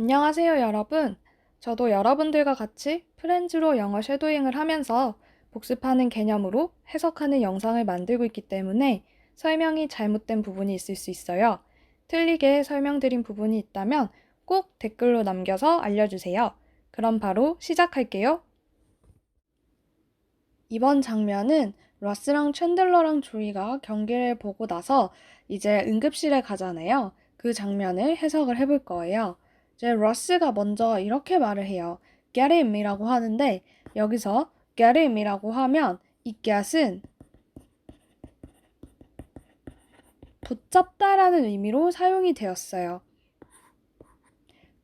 안녕하세요, 여러분. 저도 여러분들과 같이 프렌즈로 영어 쉐도잉을 하면서 복습하는 개념으로 해석하는 영상을 만들고 있기 때문에 설명이 잘못된 부분이 있을 수 있어요. 틀리게 설명드린 부분이 있다면 꼭 댓글로 남겨서 알려주세요. 그럼 바로 시작할게요. 이번 장면은 러스랑 챈들러랑 조이가 경기를 보고 나서 이제 응급실에 가잖아요. 그 장면을 해석을 해볼 거예요. 이제 러스가 먼저 이렇게 말을 해요. Get him이라고 하는데 여기서 get him이라고 하면 이 get은 붙잡다라는 의미로 사용이 되었어요.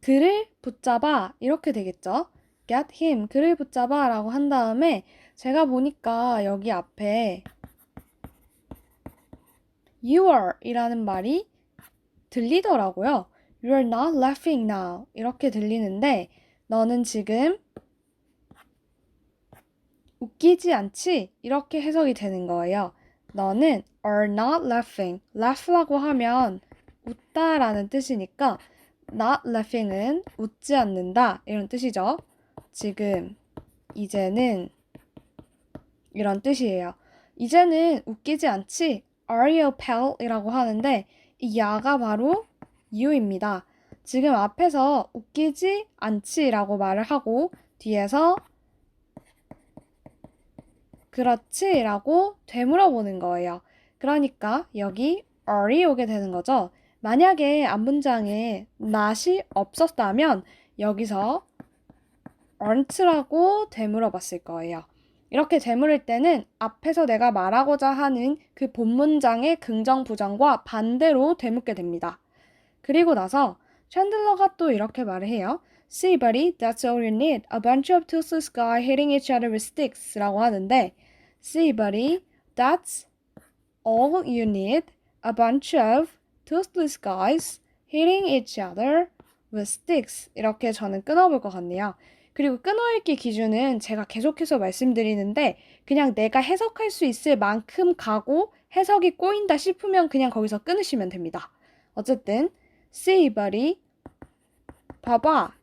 그를 붙잡아 이렇게 되겠죠. Get him, 그를 붙잡아 라고 한 다음에 제가 보니까 여기 앞에 You are 이라는 말이 들리더라고요. You're not laughing now. 이렇게 들리는데 너는 지금 웃기지 않지? 이렇게 해석이 되는 거예요. 너는 are not laughing. laugh라고 하면 웃다라는 뜻이니까 not laughing은 웃지 않는다 이런 뜻이죠. 지금 이제는 이런 뜻이에요. 이제는 웃기지 않지? Are you pal? 이라고 하는데 이 야가 바로 you입니다. 지금 앞에서 웃기지 않지? 라고 말을 하고 뒤에서 그렇지? 라고 되물어보는 거예요. 그러니까 여기 are이 오게 되는 거죠. 만약에 앞문장에 not이 없었다면 여기서 aren't라고 되물어봤을 거예요. 이렇게 되물을 때는 앞에서 내가 말하고자 하는 그 본문장의 긍정, 부정과 반대로 되묻게 됩니다. 그리고 나서 챈들러가 또 이렇게 말을 해요. See, buddy, that's all you need. A bunch of toothless guys hitting each other with sticks 라고 하는데 See, buddy, that's all you need. A bunch of toothless guys hitting each other with sticks 이렇게 저는 끊어볼 것 같네요. 그리고 끊어읽기 기준은 제가 계속해서 말씀드리는데 그냥 내가 해석할 수 있을 만큼 가고 해석이 꼬인다 싶으면 그냥 거기서 끊으시면 됩니다. 어쨌든 see buddy 봐봐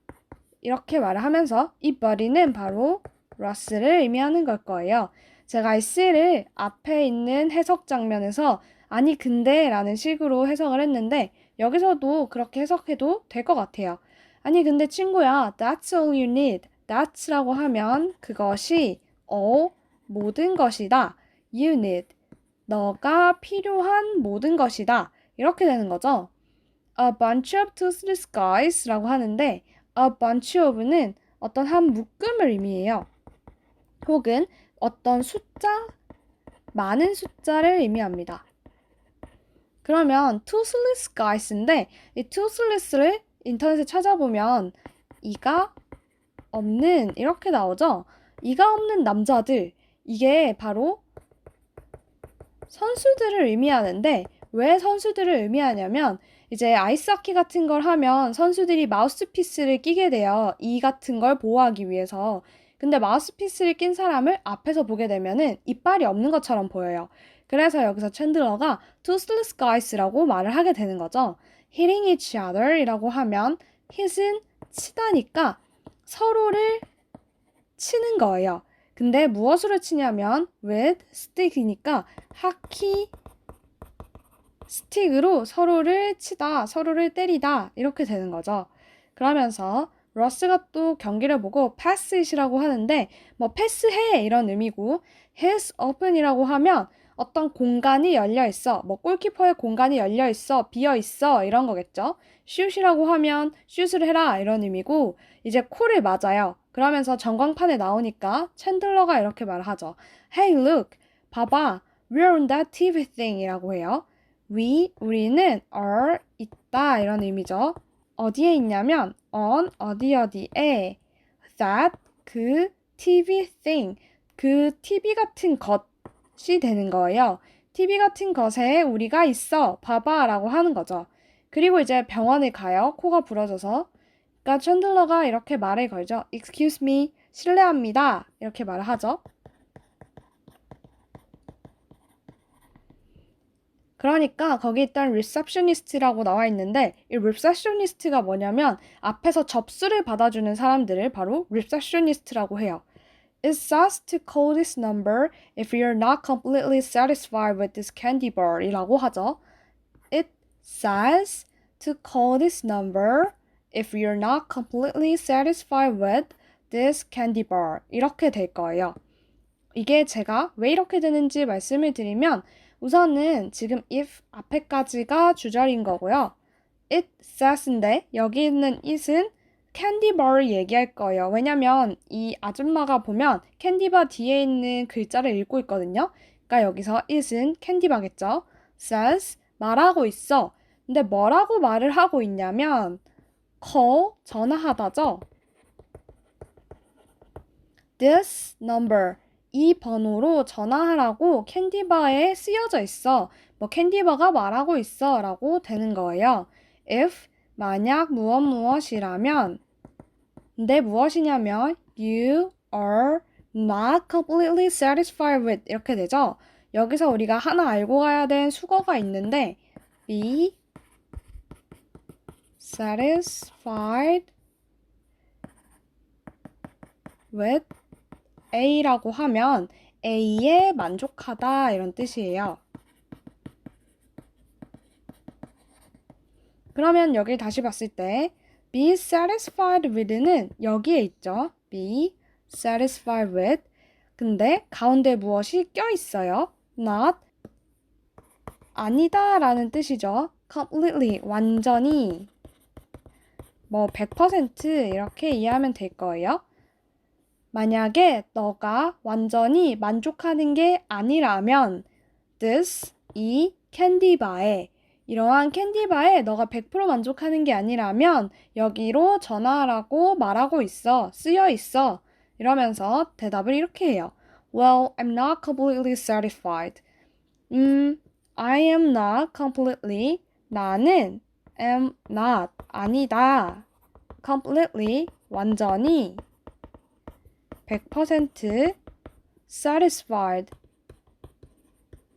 이렇게 말을 하면서 이 buddy는 바로 러스를 의미하는 걸 거예요. 제가 이 see를 앞에 있는 해석 장면에서 아니 근데 라는 식으로 해석을 했는데 여기서도 그렇게 해석해도 될 것 같아요. 아니 근데 친구야 that's all you need that's라고 하면 그것이 all 모든 것이다. you need 너가 필요한 모든 것이다. 이렇게 되는 거죠. A bunch of toothless guys 라고 하는데 a bunch of는 어떤 한 묶음을 의미해요. 혹은 어떤 숫자, 많은 숫자를 의미합니다. 그러면 toothless guys인데 이 toothless를 인터넷에 찾아보면 이가 없는 이렇게 나오죠. 이가 없는 남자들 이게 바로 선수들을 의미하는데 왜 선수들을 의미하냐면 이제 아이스하키 같은 걸 하면 선수들이 마우스피스를 끼게 돼요. 이 같은 걸 보호하기 위해서. 근데 마우스피스를 낀 사람을 앞에서 보게 되면은 이빨이 없는 것처럼 보여요. 그래서 여기서 챈들러가 toothless guys라고 말을 하게 되는 거죠. hitting each other 이라고 하면 hit은 치다니까 서로를 치는 거예요. 근데 무엇으로 치냐면 with stick이니까 하키 스틱으로 서로를 치다, 서로를 때리다 이렇게 되는 거죠. 그러면서 러스가 또 경기를 보고 pass it이라고 하는데 뭐 패스해 이런 의미고 has open이라고 하면 어떤 공간이 열려 있어. 뭐 골키퍼의 공간이 열려 있어. 비어 있어. 이런 거겠죠. shoot이라고 하면 shoot을 해라 이런 의미고 이제 콜을 맞아요. 그러면서 전광판에 나오니까 챈들러가 이렇게 말하죠. Hey look, 봐봐. We're on that TV thing 이라고 해요. 우리는 are 있다 이런 의미죠. 어디에 있냐면 on 어디에 that 그 TV thing 그 TV 같은 것이 되는 거예요. TV 같은 것에 우리가 있어 봐봐 라고 하는 거죠. 그리고 이제 병원에 가요. 코가 부러져서. 그러니까 챈들러가 이렇게 말을 걸죠. Excuse me, 실례합니다. 이렇게 말을 하죠. 그러니까 거기 일단 receptionist라고 나와 있는데 이 receptionist가 뭐냐면 앞에서 접수를 받아주는 사람들을 바로 receptionist라고 해요. It says to call this number if you're not completely satisfied with this candy bar 이라고 하죠. It says to call this number if you're not completely satisfied with this candy bar 이렇게 될 거예요. 이게 제가 왜 이렇게 되는지 말씀을 드리면 우선은 지금 if 앞에까지가 주절인 거고요. It says인데 여기 있는 it은 캔디바를 얘기할 거예요. 왜냐면 이 아줌마가 보면 캔디바 뒤에 있는 글자를 읽고 있거든요. 그러니까 여기서 it은 캔디바겠죠. says 말하고 있어. 근데 뭐라고 말을 하고 있냐면 call 전화하다죠. This number 이 번호로 전화하라고 캔디바에 쓰여져 있어. 뭐 캔디바가 말하고 있어 라고 되는 거예요. If 만약 무엇이라면 근데 무엇이냐면 you are not completely satisfied with 이렇게 되죠. 여기서 우리가 하나 알고 가야 된 수거가 있는데 be satisfied with A라고 하면 A에 만족하다 이런 뜻이에요. 그러면 여기 다시 봤을 때 be satisfied with는 여기에 있죠. be satisfied with 근데 가운데 무엇이 껴 있어요? not 아니다 라는 뜻이죠. completely 완전히 뭐 100% 이렇게 이해하면 될 거예요. 만약에 너가 완전히 만족하는 게 아니라면 this 이 캔디바에 이러한 캔디바에 너가 100% 만족하는 게 아니라면 여기로 전화하라고 말하고 있어. 쓰여 있어. 이러면서 대답을 이렇게 해요. Well, I'm not completely satisfied. I am not completely 나는 am not 아니다. completely 완전히 100% satisfied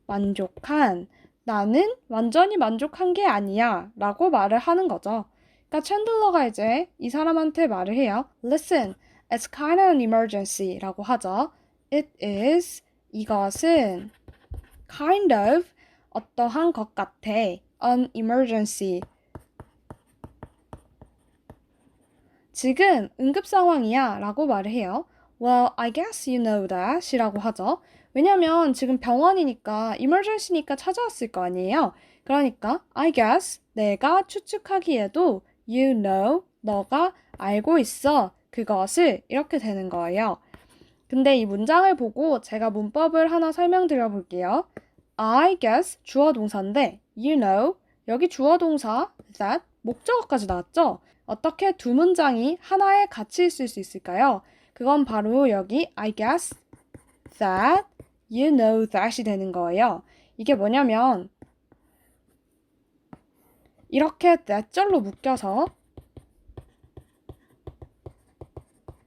만족한 나는 완전히 만족한 게 아니야 라고 말을 하는 거죠. 그러니까 챈들러가 이제 이 사람한테 말을 해요. Listen, it's kind of an emergency 라고 하죠. It is 이것은 kind of 어떠한 것 같아. An emergency 지금 응급 상황이야 라고 말을 해요. Well, I guess you know that 이라고 하죠. 왜냐면 지금 병원이니까 emergency니까 찾아왔을 거 아니에요. 그러니까 I guess 내가 추측하기에도 you know 너가 알고 있어 그것을 이렇게 되는 거예요. 근데 이 문장을 보고 제가 문법을 하나 설명드려 볼게요. I guess 주어 동사인데 you know 여기 주어 동사 that 목적어까지 나왔죠? 어떻게 두 문장이 하나에 같이 있을 수 있을까요? 그건 바로 여기 I guess that you know that이 되는 거예요. 이게 뭐냐면 이렇게 that절로 묶여서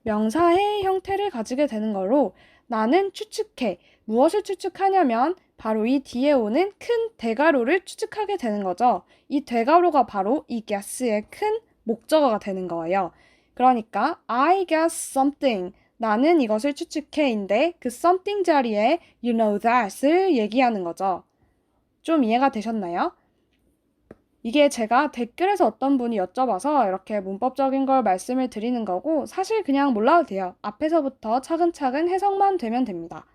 명사의 형태를 가지게 되는 거로 나는 추측해. 무엇을 추측하냐면 바로 이 뒤에 오는 큰 대가로를 추측하게 되는 거죠. 이 대가로가 바로 이 guess의 큰 목적어가 되는 거예요. 그러니까 I guess something 나는 이것을 추측해인데 그 something 자리에 you know that을 얘기하는 거죠. 좀 이해가 되셨나요? 이게 제가 댓글에서 어떤 분이 여쭤봐서 이렇게 문법적인 걸 말씀을 드리는 거고 사실 그냥 몰라도 돼요. 앞에서부터 차근차근 해석만 되면 됩니다.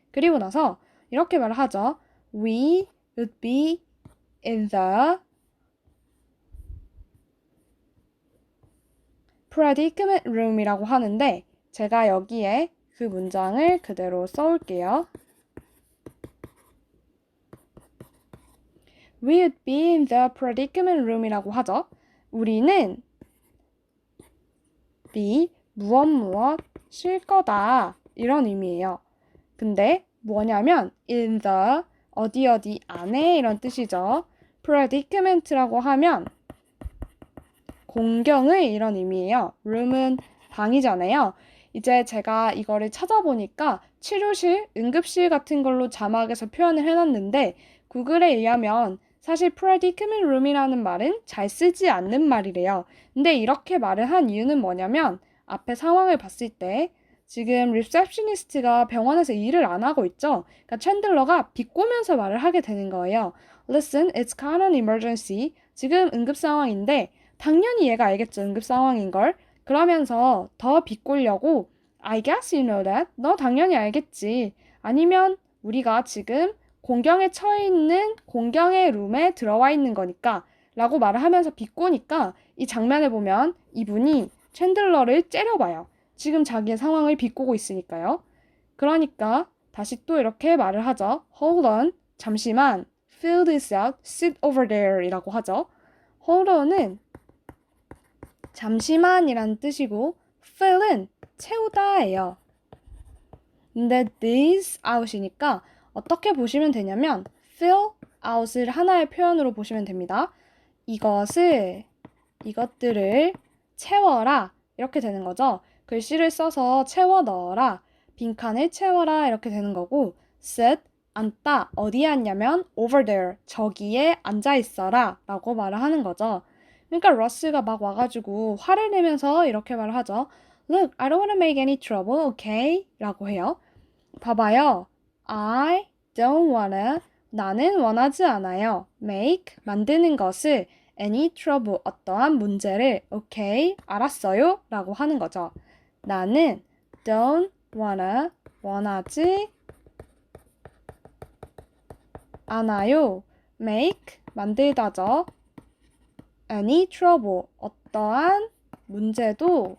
그리고 나서 이렇게 말을 하죠. We would be in the predicament room이라고 하는데 제가 여기에 그 문장을 그대로 써올게요. We would be in the predicament room이라고 하죠. 우리는 be 무엇일 거다 이런 의미예요. 근데 뭐냐면 in the 어디 안에 이런 뜻이죠. predicament라고 하면 공경의 이런 의미예요. room은 방이잖아요. 이제 제가 이거를 찾아보니까 치료실, 응급실 같은 걸로 자막에서 표현을 해놨는데 구글에 의하면 사실 predicament room이라는 말은 잘 쓰지 않는 말이래요. 근데 이렇게 말을 한 이유는 뭐냐면 앞에 상황을 봤을 때 지금 리셉셔니스트가 병원에서 일을 안 하고 있죠. 그러니까 챈들러가 비꼬면서 말을 하게 되는 거예요. Listen, it's kind of an emergency. 지금 응급 상황인데 당연히 얘가 알겠죠. 응급 상황인 걸. 그러면서 더 비꼬려고 I guess you know that. 너 당연히 알겠지. 아니면 우리가 지금 공경에 처해 있는 공경의 룸에 들어와 있는 거니까 라고 말을 하면서 비꼬니까 이 장면을 보면 이분이 챈들러를 째려봐요. 지금 자기의 상황을 비꼬고 있으니까요. 그러니까 다시 또 이렇게 말을 하죠. Hold on, 잠시만. Fill this out, sit over there 이라고 하죠. Hold on은 잠시만이라는 뜻이고 fill은 채우다예요. 근데 this out이니까 어떻게 보시면 되냐면 fill out을 하나의 표현으로 보시면 됩니다. 이것들을 채워라 이렇게 되는 거죠. 글씨를 써서 채워 넣어라, 빈칸을 채워라 이렇게 되는 거고 sit, 앉다, 어디에 앉냐면 over there, 저기에 앉아 있어라 라고 말을 하는 거죠. 그러니까 러스가 막 와가지고 화를 내면서 이렇게 말을 하죠. Look, I don't want to make any trouble, okay? 라고 해요. 봐봐요. I don't wanna, 나는 원하지 않아요. make, 만드는 것을 any trouble, 어떠한 문제를 okay, 알았어요? 라고 하는 거죠. 나는 don't wanna, 원하지 않아요. make, 만들다죠. any trouble, 어떠한 문제도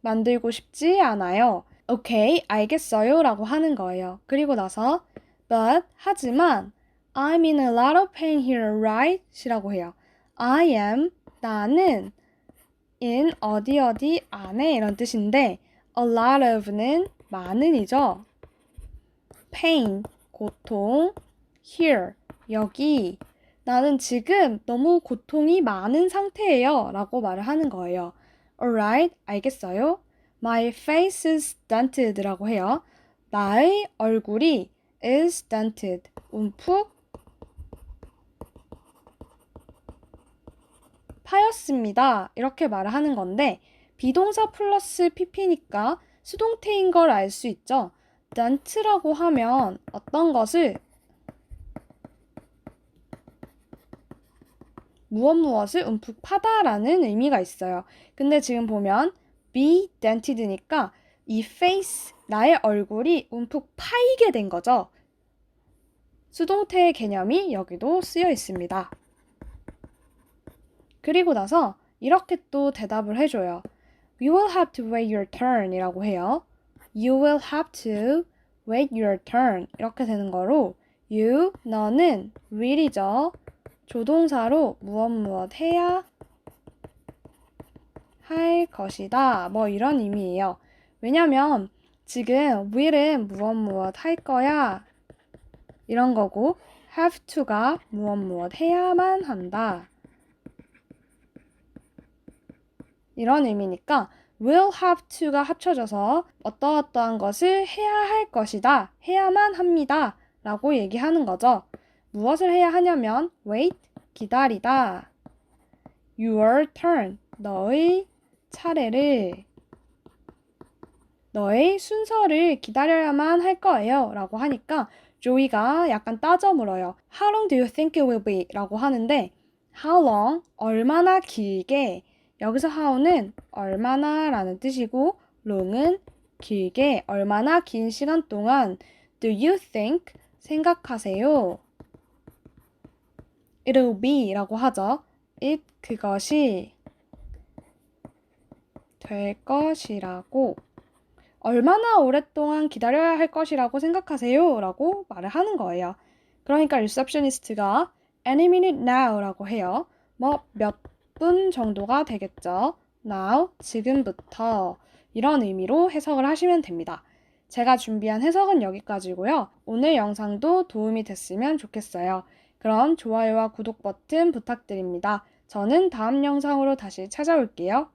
만들고 싶지 않아요. 오케이, 알겠어요 라고 하는 거예요. 그리고 나서 but, 하지만 I'm in a lot of pain here, right? 이라고 해요. I am, 나는 in 어디 안에 이런 뜻인데 a lot of는 많은이죠. pain, 고통, here, 여기 나는 지금 너무 고통이 많은 상태예요 라고 말을 하는 거예요. Alright, 알겠어요. My face is stunted 라고 해요. 나의 얼굴이 is stunted, 움푹 파였습니다. 이렇게 말을 하는 건데 비동사 플러스 pp니까 수동태인 걸 알 수 있죠. stunt라고 하면 어떤 것을 무엇을 움푹 파다라는 의미가 있어요. 근데 지금 보면 be dented니까 이 face, 나의 얼굴이 움푹 파이게 된 거죠. 수동태의 개념이 여기도 쓰여 있습니다. 그리고 나서 이렇게 또 대답을 해줘요. You will have to wait your turn 이라고 해요. You will have to wait your turn 이렇게 되는 거로 you, 너는 will이죠. 조동사로 무엇 해야 할 것이다. 뭐 이런 의미예요. 왜냐면 지금 will은 무엇 할 거야 이런 거고 have to가 무엇 해야만 한다. 이런 의미니까 will have to가 합쳐져서 어떠한 것을 해야 할 것이다. 해야만 합니다. 라고 얘기하는 거죠. 무엇을 해야 하냐면 wait, 기다리다. Your turn, 너의 차례를, 너의 순서를 기다려야만 할 거예요. 라고 하니까 조이가 약간 따져 물어요. How long do you think it will be? 라고 하는데 how long, 얼마나 길게. 여기서 how는 얼마나 라는 뜻이고 long은 길게, 얼마나 긴 시간 동안 do you think, 생각하세요. It'll be 라고 하죠. it, 그것이 될 것이라고, 얼마나 오랫동안 기다려야 할 것이라고 생각하세요? 라고 말을 하는 거예요. 그러니까 리셉셔니스트가 any minute now 라고 해요. 뭐 몇 분 정도가 되겠죠. now, 지금부터 이런 의미로 해석을 하시면 됩니다. 제가 준비한 해석은 여기까지고요. 오늘 영상도 도움이 됐으면 좋겠어요. 그럼 좋아요와 구독 버튼 부탁드립니다. 저는 다음 영상으로 다시 찾아올게요.